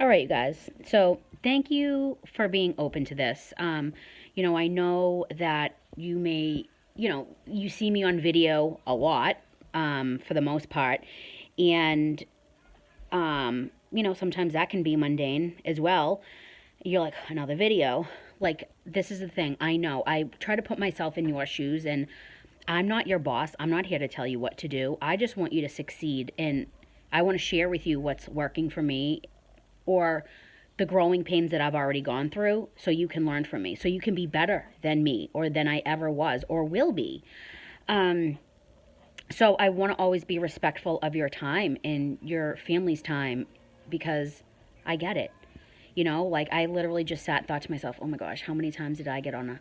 All right, you guys. So thank you for being open to this. I know that you may, you see me on video a lot, for the most part, and sometimes that can be mundane as well. You're like, another video. Like, this is the thing. I know. I try to put myself in your shoes, and I'm not your boss. I'm not here to tell you what to do. I just want you to succeed, and I want to share with you what's working for me, or the growing pains that I've already gone through, so you can learn from me, so you can be better than me or than I ever was or will be. Um, so I want to always be respectful of your time and your family's time, because I get it. Like, I literally just sat and thought to myself, oh my gosh, how many times did I get on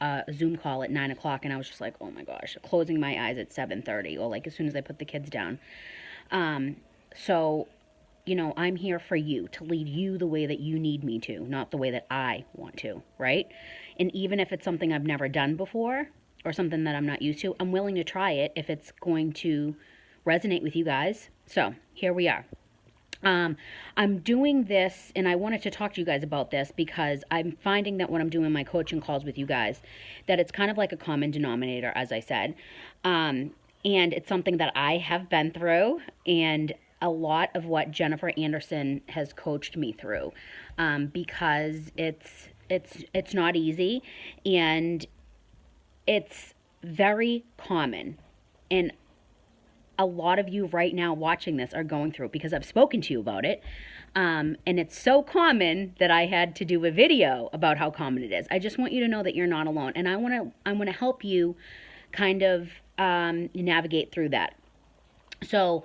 a Zoom call at 9 o'clock, and I was just like, oh my gosh, closing my eyes at 7:30, or like as soon as I put the kids down. Um, so I'm here for you, to lead you the way that you need me to, not the way that I want to, right? And even if it's something I've never done before or something that I'm not used to, I'm willing to try it if it's going to resonate with you guys. So here we are. I'm doing this, and I wanted to talk to you guys about this because I'm finding that when I'm doing my coaching calls with you guys, that it's kind of like a common denominator, as I said. And it's something that I have been through, and a lot of what Jennifer Anderson has coached me through, because it's not easy, and it's very common. And a lot of you right now watching this are going through it, because I've spoken to you about it. And it's so common that I had to do a video about how common it is. I just want you to know that you're not alone. And I want to help you kind of navigate through that. So,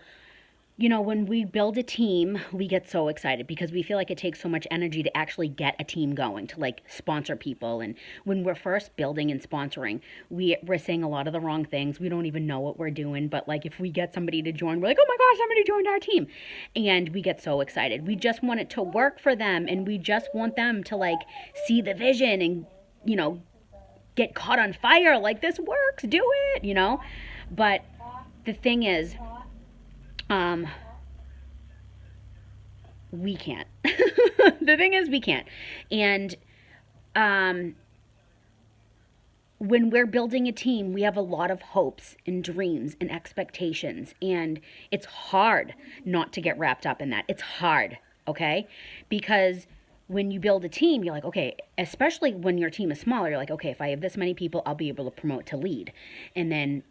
when we build a team, we get so excited because we feel like it takes so much energy to actually get a team going, to like sponsor people. And when we're first building and sponsoring, we're saying a lot of the wrong things. We don't even know what we're doing. But like, if we get somebody to join, we're like, oh my gosh, somebody joined our team. And we get so excited. We just want it to work for them. And we just want them to like see the vision and, get caught on fire. Like, this works, do it. But the thing is, um, we can't. The thing is, we can't. And um, when we're building a team, we have a lot of hopes and dreams and expectations. And it's hard not to get wrapped up in that. It's hard, okay? Because when you build a team, you're like, okay, especially when your team is smaller, you're like, okay, if I have this many people, I'll be able to promote to lead. And then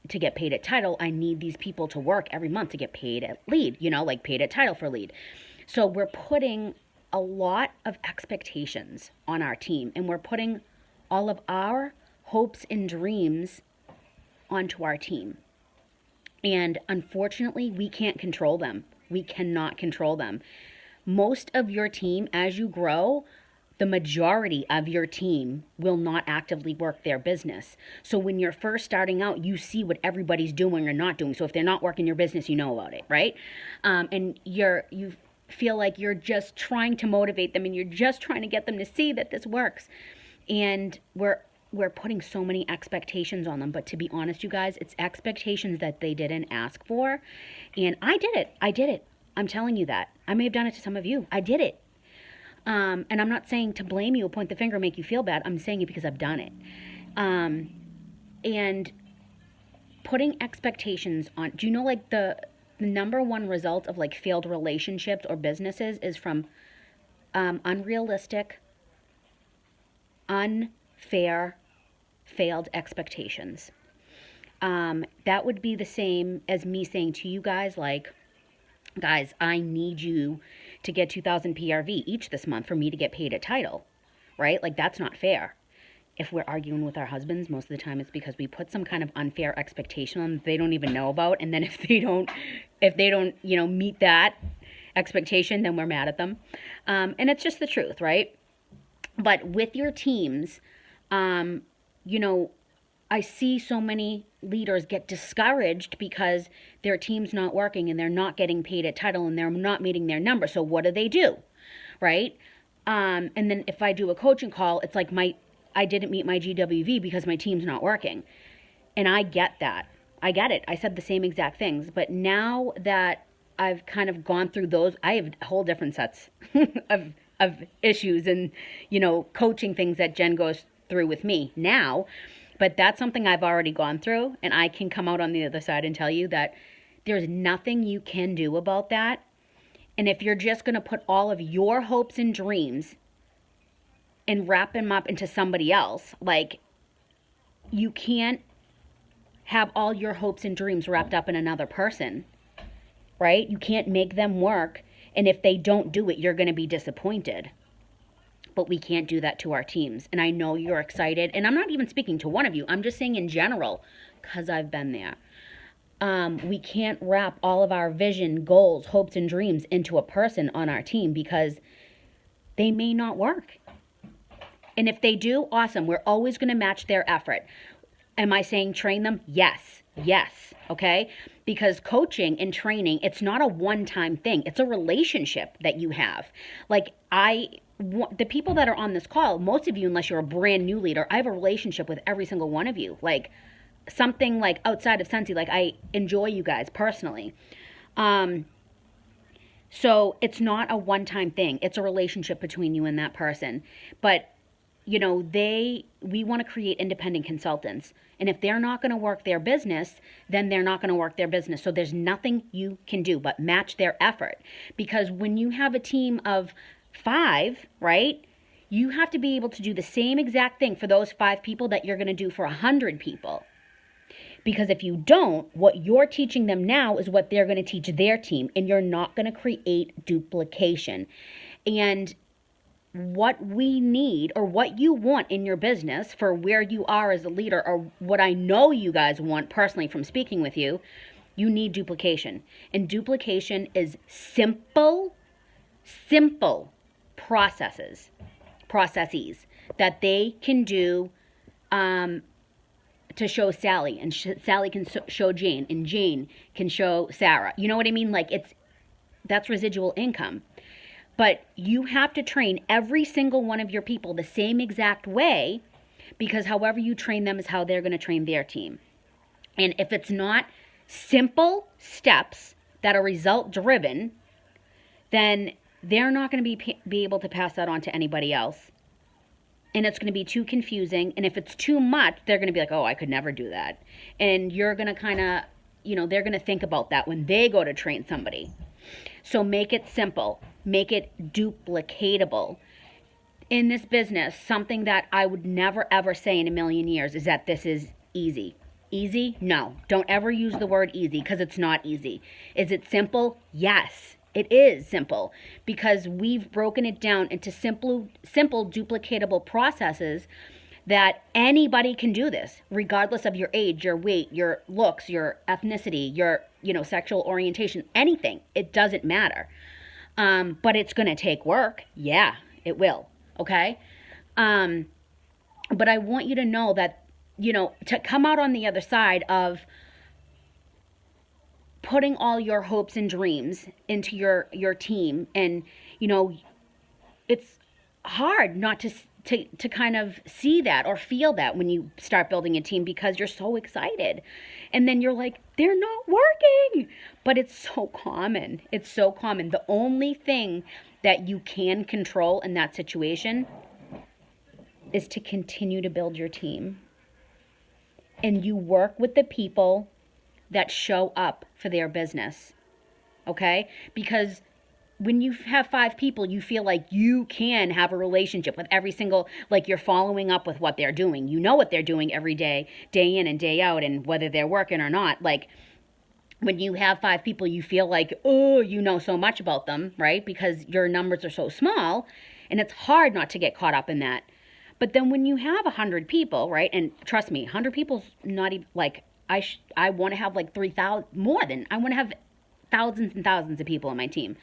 to get paid at title, I need these people to work every month to get paid at lead, like paid at title for lead. So we're putting a lot of expectations on our team, and we're putting all of our hopes and dreams onto our team. And unfortunately, we can't control them. We cannot control them. Most of your team, as you grow, the majority of your team will not actively work their business. So when you're first starting out, you see what everybody's doing or not doing. So if they're not working your business, you know about it, right? And you feel like you're just trying to motivate them, and you're just trying to get them to see that this works. And we're putting so many expectations on them. But to be honest, you guys, it's expectations that they didn't ask for. And I did it. I'm telling you that. I may have done it to some of you. I did it. And I'm not saying to blame you or point the finger or make you feel bad. I'm saying it because I've done it. And putting expectations on, do you know, like, the number one result of like failed relationships or businesses is from unrealistic, unfair, failed expectations. That would be the same as me saying to you guys, like, guys, I need you to get 2,000 PRV each this month for me to get paid at title, right? Like, that's not fair. If we're arguing with our husbands, most of the time it's because we put some kind of unfair expectation on them they don't even know about. And then if they don't, meet that expectation, then we're mad at them. And it's just the truth, right? But with your teams, I see so many leaders get discouraged because their team's not working and they're not getting paid at title and they're not meeting their number. So what do? Right? And then if I do a coaching call, it's like I didn't meet my GWV because my team's not working. And I get that. I get it. I said the same exact things. But now that I've kind of gone through those. I have whole different sets of issues and, coaching things that Jen goes through with me now. But that's something I've already gone through, and I can come out on the other side and tell you that there's nothing you can do about that. And if you're just going to put all of your hopes and dreams and wrap them up into somebody else, like, you can't have all your hopes and dreams wrapped up in another person, right? You can't make them work. And if they don't do it, you're going to be disappointed. But we can't do that to our teams. And I know you're excited. And I'm not even speaking to one of you. I'm just saying in general, because I've been there. We can't wrap all of our vision, goals, hopes, and dreams into a person on our team because they may not work. And if they do, awesome. We're always going to match their effort. Am I saying train them? Yes. Yes. Okay? Because coaching and training, it's not a one-time thing. It's a relationship that you have. Like, the people that are on this call, most of you, unless you're a brand new leader, I have a relationship with every single one of you. Like, something like outside of Sensi, like, I enjoy you guys personally. So it's not a one-time thing. It's a relationship between you and that person. But, we want to create independent consultants. And if they're not going to work their business, then they're not going to work their business. So there's nothing you can do but match their effort. Because when you have a team of 5, right, you have to be able to do the same exact thing for those 5 people that you're going to do for 100 people. Because if you don't, what you're teaching them now is what they're going to teach their team, and you're not going to create duplication. And what we need, or what you want in your business for where you are as a leader, or what I know you guys want personally from speaking with you, you need duplication. And duplication is simple processes that they can do to show Sally, and Sally can show Jane, and Jane can show Sarah. You know what I mean? Like, that's residual income. But you have to train every single one of your people the same exact way, because however you train them is how they're going to train their team. And if it's not simple steps that are result driven, then they're not going to be able to pass that on to anybody else. And it's going to be too confusing. And if it's too much, they're going to be like, oh, I could never do that. And you're going to kind of, they're going to think about that when they go to train somebody. So make it simple. Make it duplicatable. In this business, something that I would never, ever say in a million years is that this is easy. Easy? No. Don't ever use the word easy, because it's not easy. Is it simple? Yes. It is simple, because we've broken it down into simple duplicatable processes that anybody can do this, regardless of your age, your weight, your looks, your ethnicity, your, sexual orientation, anything. It doesn't matter. But it's going to take work. Yeah, it will. Okay? But I want you to know that, to come out on the other side of putting all your hopes and dreams into your team, and it's hard not to kind of see that or feel that when you start building a team, because you're so excited, and then you're like, they're not working. But it's so common. It's so common. The only thing that you can control in that situation is to continue to build your team, and you work with the people that show up for their business, okay? Because when you have 5 people, you feel like you can have a relationship with every single, like, you're following up with what they're doing. You know what they're doing every day, day in and day out, and whether they're working or not. Like, when you have 5 people, you feel like, oh, you know so much about them, right? Because your numbers are so small, and it's hard not to get caught up in that. But then when you have 100 people, right? And trust me, 100 people's not even, like, I want to have like 3,000, more than, I want to have thousands and thousands of people on my team.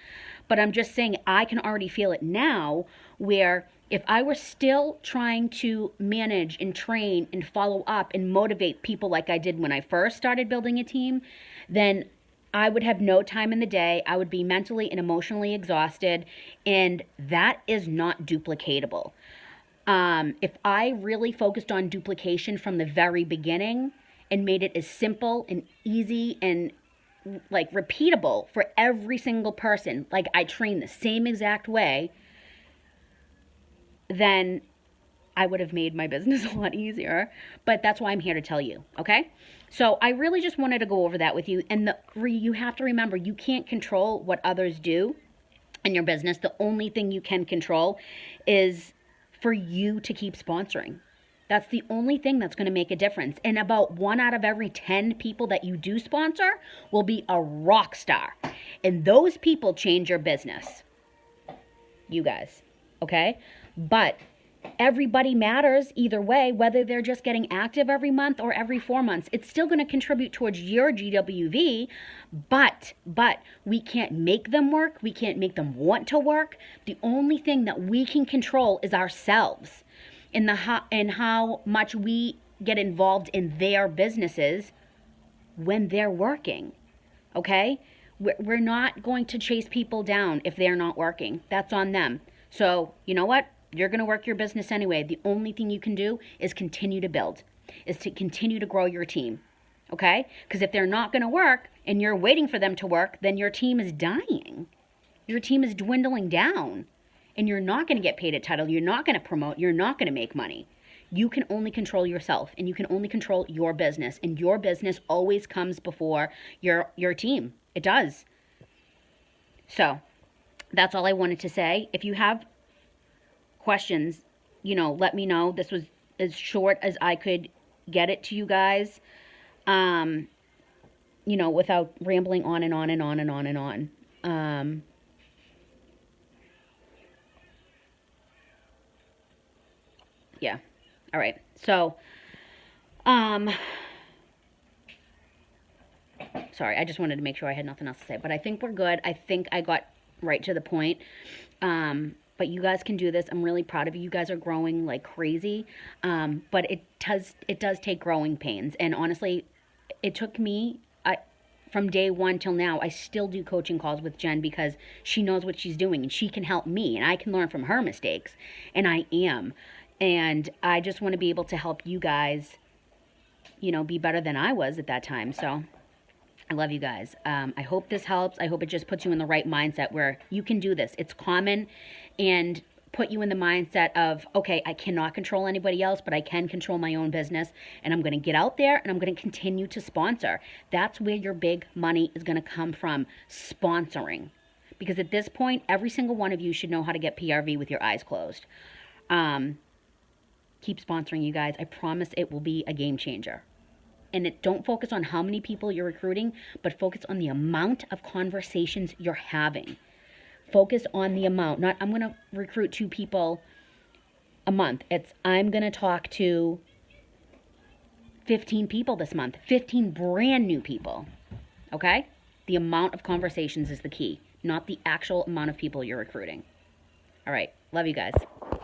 But I'm just saying, I can already feel it now, where if I were still trying to manage and train and follow up and motivate people like I did when I first started building a team, then I would have no time in the day. I would be mentally and emotionally exhausted, and that is not duplicatable. If I really focused on duplication from the very beginning and made it as simple and easy and like repeatable for every single person, like I train the same exact way, then I would have made my business a lot easier. But that's why I'm here to tell you, okay? So I really just wanted to go over that with you. And you have to remember, you can't control what others do in your business. The only thing you can control is for you to keep sponsoring. That's the only thing that's going to make a difference. And about 1 out of every 10 people that you do sponsor will be a rock star. And those people change your business. You guys, okay? But everybody matters either way, whether they're just getting active every month or every 4 months. It's still going to contribute towards your GWV, but we can't make them work. We can't make them want to work. The only thing that we can control is ourselves and how much we get involved in their businesses when they're working, okay? We're not going to chase people down if they're not working. That's on them. So, you know what? You're going to work your business anyway. The only thing you can do is continue to build, is to continue to grow your team, okay? Because if they're not going to work and you're waiting for them to work, then your team is dying. Your team is dwindling down, and you're not going to get paid a title. You're not going to promote. You're not going to make money. You can only control yourself, and you can only control your business, and your business always comes before your team. It does. So that's all I wanted to say. If you have questions, let me know. This was as short as I could get it to you guys, without rambling on and on and on and on and on. Yeah. All right. So, sorry, I just wanted to make sure I had nothing else to say, but I think we're good. I think I got right to the point. But you guys can do this. I'm really proud of you. You guys are growing like crazy. But it does take growing pains. And honestly, it took me, from day one till now, I still do coaching calls with Jen because she knows what she's doing and she can help me and I can learn from her mistakes. And I am. And I just want to be able to help you guys, be better than I was at that time. So I love you guys. I hope this helps. I hope it just puts you in the right mindset where you can do this. It's common, and put you in the mindset of, okay, I cannot control anybody else, but I can control my own business, and I'm going to get out there and I'm going to continue to sponsor. That's where your big money is going to come from, sponsoring. Because at this point, every single one of you should know how to get PRV with your eyes closed. Keep sponsoring, you guys. I promise it will be a game changer. And don't focus on how many people you're recruiting, but focus on the amount of conversations you're having. Focus on the amount. Not, I'm going to recruit 2 people a month. It's, I'm going to talk to 15 people this month. 15 brand new people. Okay? The amount of conversations is the key, not the actual amount of people you're recruiting. All right. Love you guys.